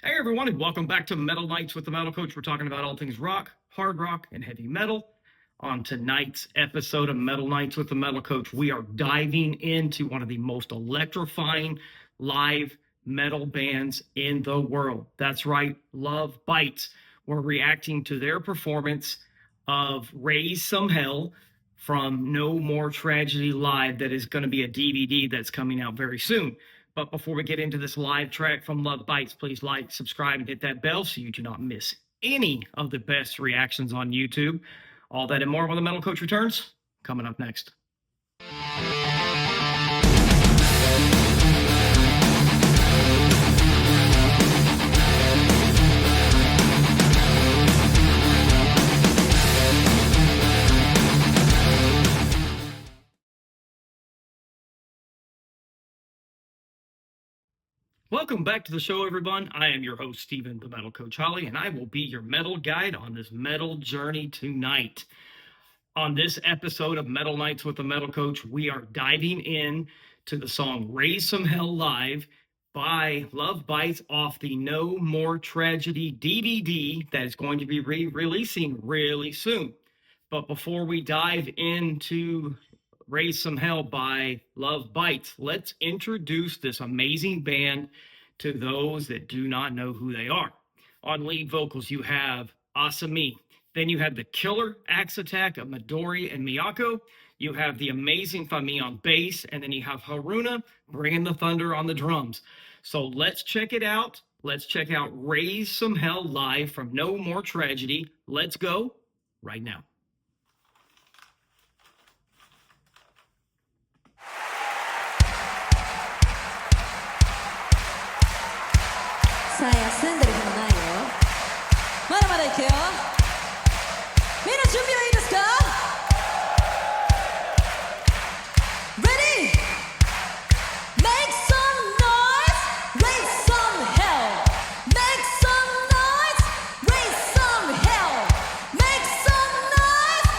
Hey everyone, and welcome back to Metal Nights with the Metal Coach. We're talking about all things rock, hard rock, and heavy metal. On tonight's episode of Metal Nights with the Metal Coach, we are diving into one of the most electrifying live metal bands in the world. That's right, Love Bites. We're reacting to their performance of Raise Some Hell from No More Tragedy Live, that is going to be a DVD that's coming out very soon. But before we get into this live track from Love Bites, please like, subscribe, and hit that bell so you do not miss any of the best reactions on YouTube. All that and more when the Metal Coach returns, coming up next. Welcome back to the show, everyone. I am your host, Steven, the Metal Coach Holly, and I will be your metal guide on this metal journey tonight. On this episode of Metal Nights with the Metal Coach, we are diving in to the song Raise Some Hell Live by Love Bites off the No More Tragedy DVD that is going to be releasing really soon. But before we dive into Raise Some Hell by Love Bites, let's introduce this amazing band to those that do not know who they are. On lead vocals, you have Asami. Then you have the killer axe attack of Midori and Miyako. You have the amazing Fami on bass, and then you have Haruna bringing the thunder on the drums. So let's check it out. Let's check out Raise Some Hell live from No More Tragedy. Let's go right now.さあ休んでる暇ないよ。まだまだいくよ。みんな準備はいいですか？ Ready? Make some noise, raise some hell. Make some noise, raise some hell. Make some noise,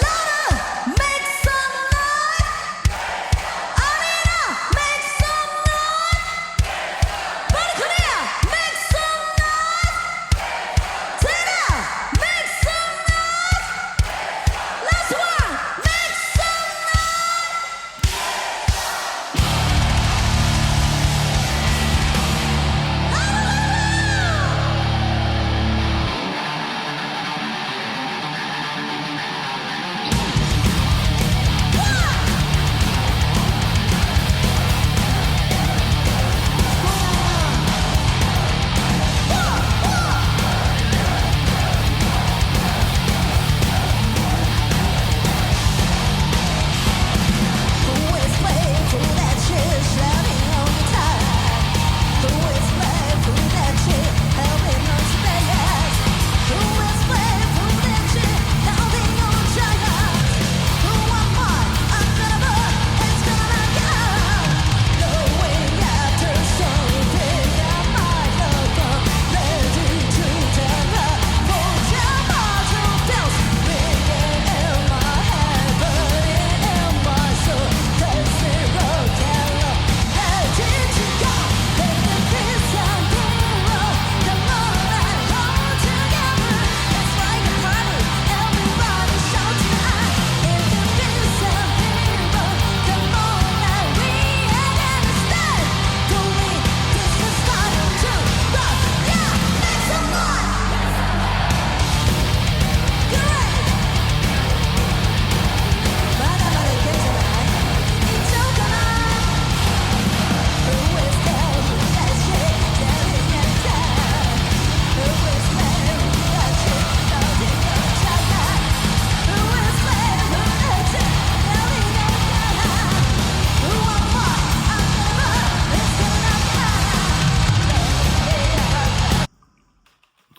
louder. Make some noise, Amina. Make some noise. Make some noise! Tina! Make some noise! Last one! Make some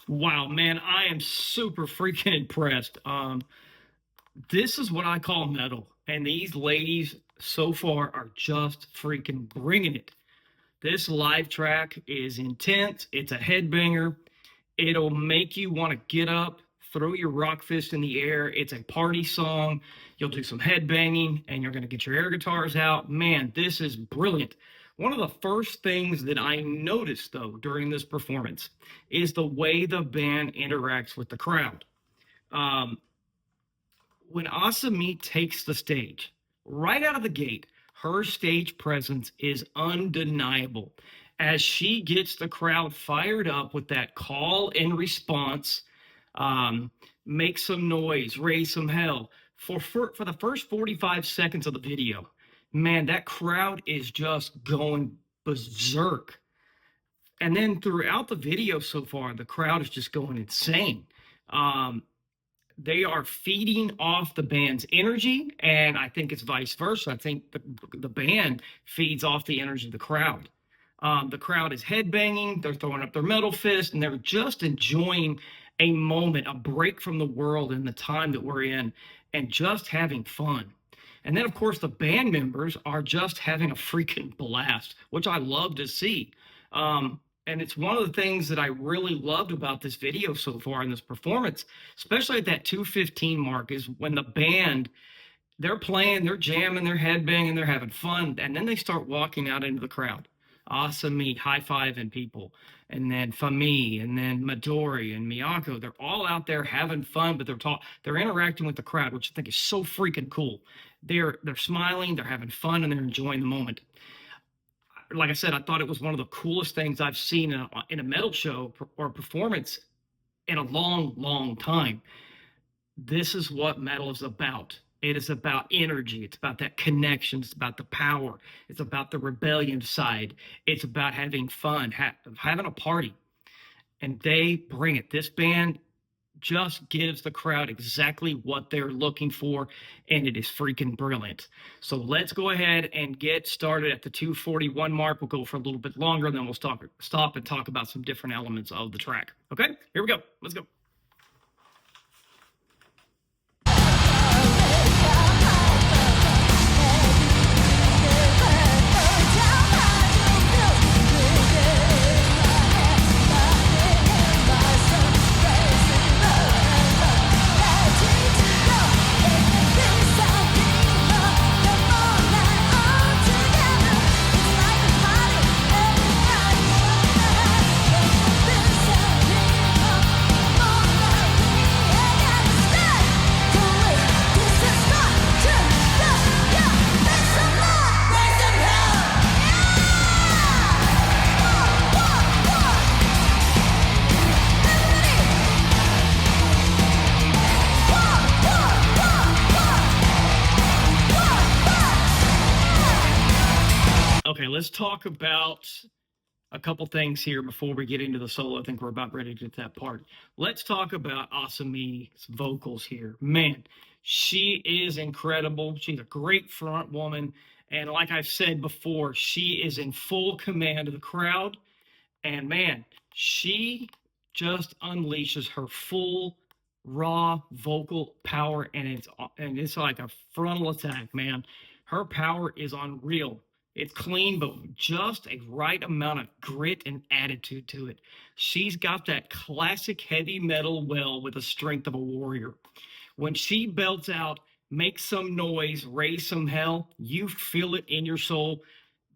Wow, man, I am super freaking impressed. This is what I call metal, and these ladies so far are just freaking bringing it. This live track is intense. It's a headbanger. It'll make you want to get up, throw your rock fist in the air. It's a party song. You'll do some headbanging, and you're going to get your air guitars out. Man, this is brilliant. One of the first things that I noticed, though, during this performance is the way the band interacts with the crowd. Um, when Asami takes the stage, right out of the gate, her stage presence is undeniable as she gets the crowd fired up with that call and response. um, Make some noise, raise some hell. For the first 45 seconds of the video, man, that crowd is just going berserk. And then throughout the video so far, the crowd is just going insane. Um, they are feeding off the band's energy, and I think it's vice versa. I think the band feeds off the energy of the crowd. The crowd is headbanging, they're throwing up their metal fist, and they're just enjoying a moment, a break from the world and the time that we're in, and just having fun. And then, of course, the band members are just having a freaking blast, which I love to see. And it's one of the things that I really loved about this video so far in this performance, especially at that 2:15 mark, is when the band, they're playing, they're jamming, they're headbanging, they're having fun, and then they start walking out into the crowd. Asami high-fiving people, and then Fami, and then Midori and Miyako. They're all out there having fun, but they're interacting with the crowd, which I think is so freaking cool. They're smiling, they're having fun, and they're enjoying the moment. Like I said, I thought it was one of the coolest things I've seen in a metal show or performance in a long, long time. This is what metal is about. It is about energy. It's about that connection. It's about the power. It's about the rebellion side. It's about having fun, having a party. And they bring it. This band just gives the crowd exactly what they're looking for, and it is freaking brilliant. So let's go ahead and get started at the 2:41 mark. We'll go for a little bit longer, and then we'll stop and talk about some different elements of the track. Okay, here we go. Let's go. Okay, let's talk about a couple things here before we get into the solo. I think we're about ready to get to that part. Let's talk about Asami's vocals here. Man, she is incredible. She's a great front woman. And like I've said before, she is in full command of the crowd. And man, she just unleashes her full raw vocal power, and it's like a frontal attack, man. Her power is unreal. It's clean, but just a right amount of grit and attitude to it. She's got that classic heavy metal well with the strength of a warrior. When she belts out, make some noise, raise some hell, you feel it in your soul.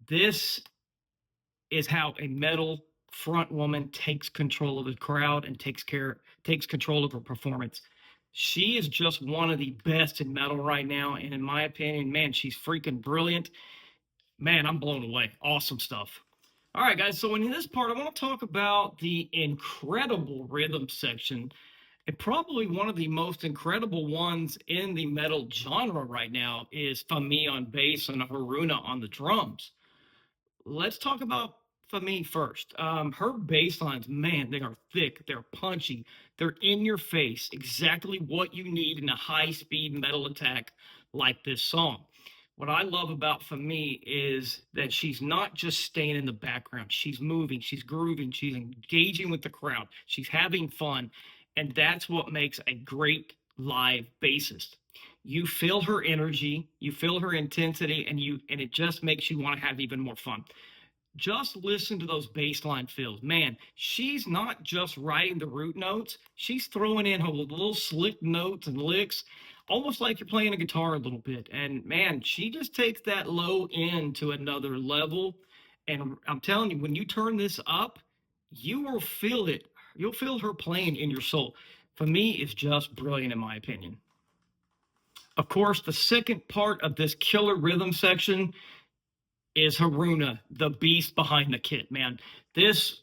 This is how a metal front woman takes control of the crowd and takes control of her performance. She is just one of the best in metal right now, and in my opinion, man, she's freaking brilliant. Man, I'm blown away. Awesome stuff. All right, guys, so in this part, I want to talk about the incredible rhythm section, and probably one of the most incredible ones in the metal genre right now is Fami on bass and Haruna on the drums. Let's talk about Fami first. Her bass lines, man, they are thick, they're punchy, they're in your face, exactly what you need in a high-speed metal attack like this song. What I love about Fami is that she's not just staying in the background. She's moving, she's grooving, she's engaging with the crowd, she's having fun, and that's what makes a great live bassist. You feel her energy, you feel her intensity, and it just makes you want to have even more fun. Just listen to those bass line fills. Man, she's not just writing the root notes, she's throwing in her little slick notes and licks, almost like you're playing a guitar a little bit. And man, she just takes that low end to another level. And I'm telling you, when you turn this up, you will feel it. You'll feel her playing in your soul. For me, it's just brilliant, in my opinion. Of course, the second part of this killer rhythm section is Haruna, the beast behind the kit, man. This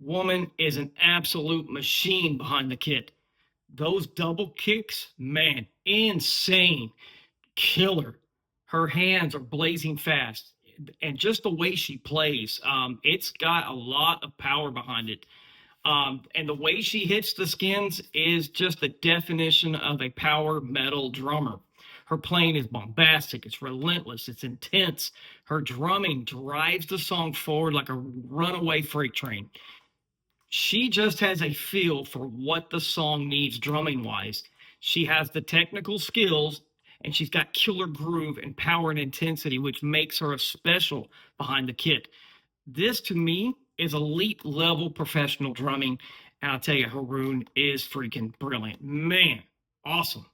woman is an absolute machine behind the kit. Those double kicks, man, insane. Killer. Her hands are blazing fast. And just the way she plays, it's got a lot of power behind it. And the way she hits the skins is just the definition of a power metal drummer. Her playing is bombastic, it's relentless, it's intense. Her drumming drives the song forward like a runaway freight train. She just has a feel for what the song needs drumming wise. She has the technical skills and she's got killer groove and power and intensity, which makes her a special behind the kit. This to me is elite level professional drumming. And I'll tell you, Haroon is freaking brilliant. Man, awesome.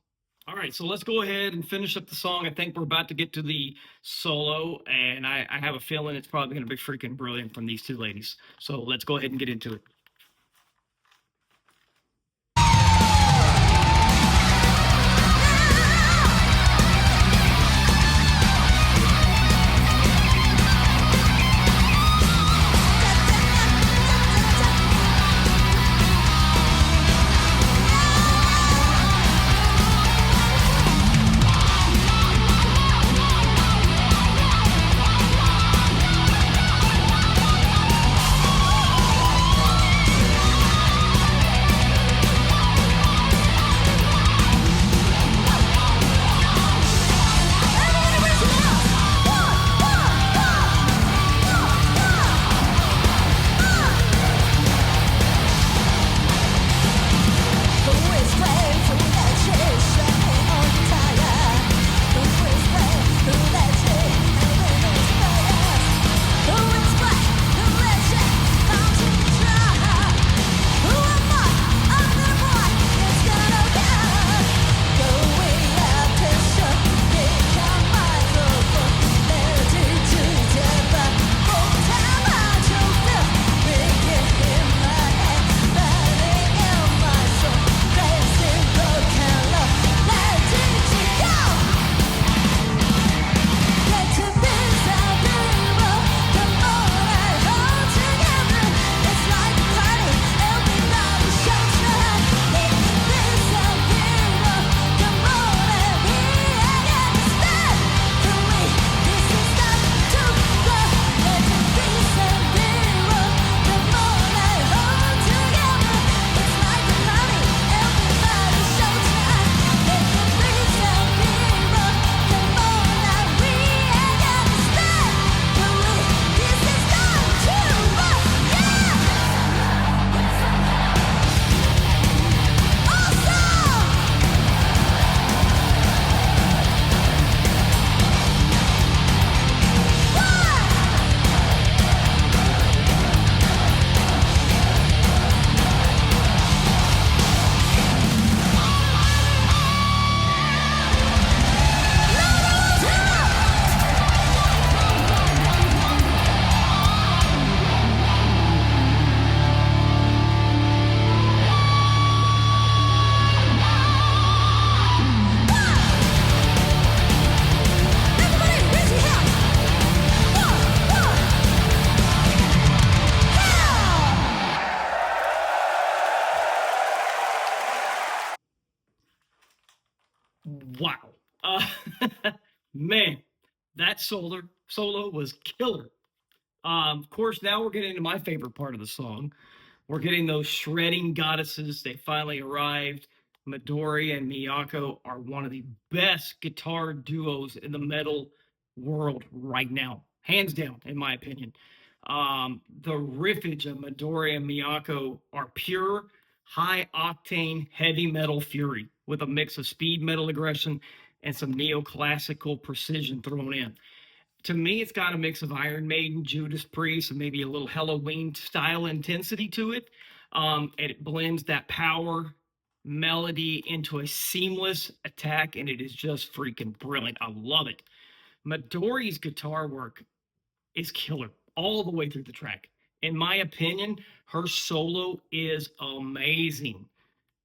All right, so let's go ahead and finish up the song. I think we're about to get to the solo, and I have a feeling it's probably going to be freaking brilliant from these two ladies. So let's go ahead and get into it. Wow. Man, that solo was killer. Of course, now we're getting into my favorite part of the song. We're getting those shredding goddesses. They finally arrived. Midori and Miyako are one of the best guitar duos in the metal world right now, hands down, in my opinion. The riffage of Midori and Miyako are pure, high octane, heavy metal fury with a mix of speed metal aggression and some neoclassical precision thrown in. To me, it's got a mix of Iron Maiden, Judas Priest, and maybe a little Halloween style intensity to it. And it blends that power melody into a seamless attack, and it is just freaking brilliant. I love it. Midori's guitar work is killer. all the way through the track. In my opinion, her solo is amazing.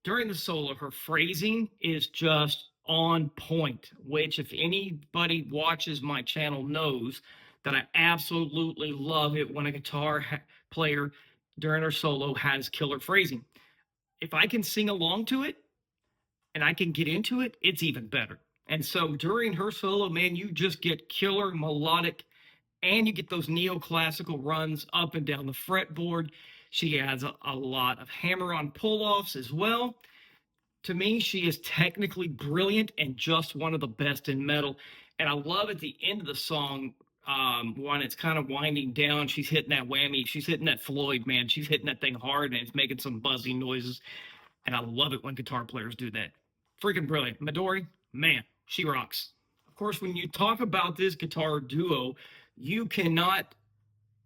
During the solo, her phrasing is just on point, which if anybody watches my channel knows that I absolutely love it when a guitar player during her solo has killer phrasing. If I can sing along to it and I can get into it, it's even better. And so during her solo, man, you just get killer melodic and you get those neoclassical runs up and down the fretboard. She has a lot of hammer on pull offs as well. To me, she is technically brilliant and just one of the best in metal. And I love at the end of the song, when it's kind of winding down, she's hitting that whammy. She's hitting that Floyd, man. She's hitting that thing hard and it's making some buzzing noises. And I love it when guitar players do that. Freaking brilliant. Midori, man, she rocks. Of course, when you talk about this guitar duo, you cannot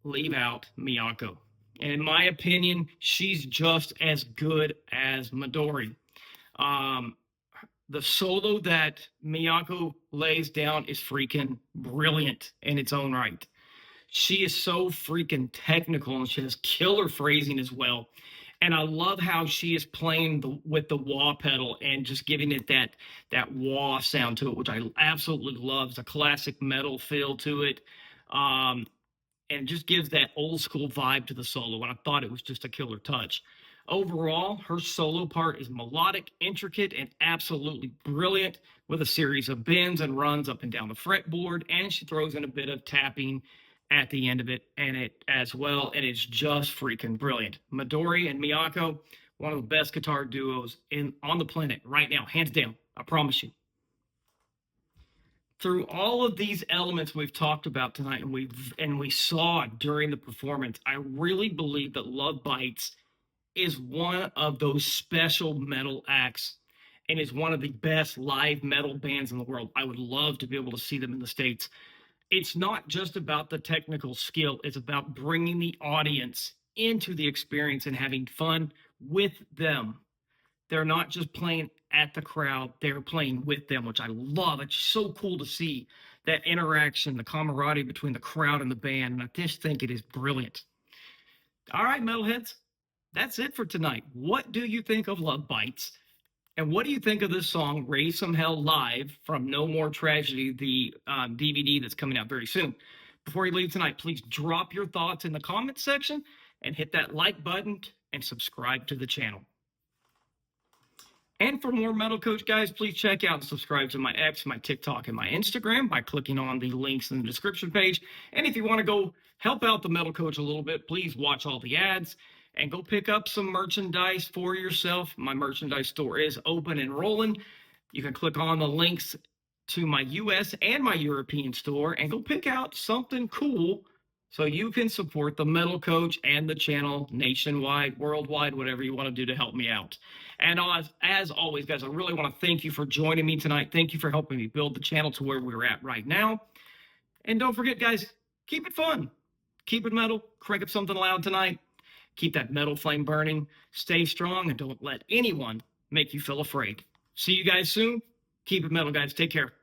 leave out Miyako. And in my opinion, she's just as good as Midori. The solo that Miyako lays down is freaking brilliant in its own right. She is so freaking technical and she has killer phrasing as well. And I love how she is playing with the wah pedal and just giving it that wah sound to it, which I absolutely love. It's a classic metal feel to it. And just gives that old school vibe to the solo. And I thought it was just a killer touch. Overall, her solo part is melodic, intricate, and absolutely brilliant with a series of bends and runs up and down the fretboard. And she throws in a bit of tapping at the end of it and it as well. And it's just freaking brilliant. Midori and Miyako, one of the best guitar duos on the planet right now, hands down. I promise you. Through all of these elements we've talked about tonight and we saw during the performance, I really believe that Love Bites is one of those special metal acts and is one of the best live metal bands in the world. I would love to be able to see them in the States. It's not just about the technical skill. It's about bringing the audience into the experience and having fun with them. They're not just playing at the crowd, they're playing with them, which I love. It's so cool to see that interaction, the camaraderie between the crowd and the band, and I just think it is brilliant. All right, metalheads, that's it for tonight. What do you think of Love Bites? And what do you think of this song, Raise Some Hell Live, from No More Tragedy, the DVD that's coming out very soon? Before you leave tonight, please drop your thoughts in the comments section and hit that like button and subscribe to the channel. And for more Metal Coach guys, please check out and subscribe to my X, my TikTok, and my Instagram by clicking on the links in the description page. And if you want to go help out the Metal Coach a little bit, please watch all the ads and go pick up some merchandise for yourself. My merchandise store is open and rolling. You can click on the links to my US and my European store and go pick out something cool so you can support the Metal Coach and the channel nationwide, worldwide, whatever you want to do to help me out. And as always, guys, I really want to thank you for joining me tonight. Thank you for helping me build the channel to where we're at right now. And don't forget, guys, keep it fun. Keep it metal. Crank up something loud tonight. Keep that metal flame burning. Stay strong and don't let anyone make you feel afraid. See you guys soon. Keep it metal, guys. Take care.